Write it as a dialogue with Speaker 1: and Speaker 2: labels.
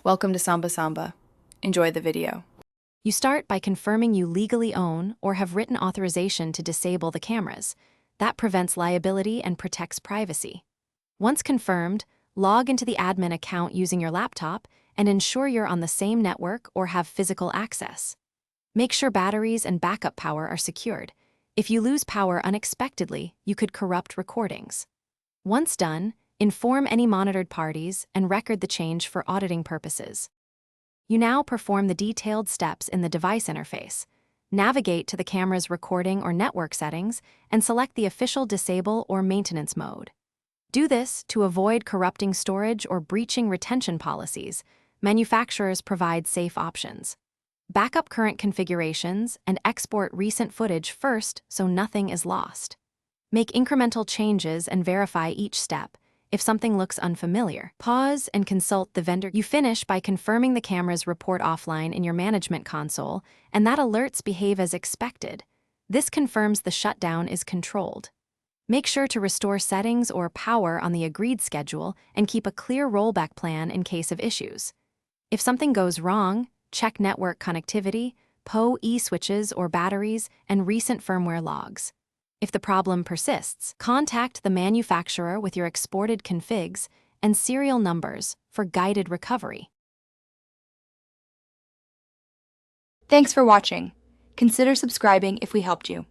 Speaker 1: Welcome to Samba Samba. Enjoy the video.
Speaker 2: You start by confirming you legally own or have written authorization to disable the cameras. That prevents liability and protects privacy. Once confirmed, log into the admin account using your laptop and ensure you're on the same network or have physical access. Make sure batteries and backup power are secured. If you lose power unexpectedly, you could corrupt recordings. Once done, inform any monitored parties and record the change for auditing purposes. You now perform the detailed steps in the device interface. Navigate to the camera's recording or network settings and select the official disable or maintenance mode. Do this to avoid corrupting storage or breaching retention policies. Manufacturers provide safe options. Backup current configurations and export recent footage first so nothing is lost. Make incremental changes and verify each step. If something looks unfamiliar, pause and consult the vendor. You finish by confirming the camera's report offline in your management console, and that alerts behave as expected. This confirms the shutdown is controlled. Make sure to restore settings or power on the agreed schedule and keep a clear rollback plan in case of issues. If something goes wrong, check network connectivity, PoE switches or batteries, and recent firmware logs. If the problem persists, contact the manufacturer with your exported configs and serial numbers for guided recovery.
Speaker 3: Thanks for watching. Consider subscribing if we helped you.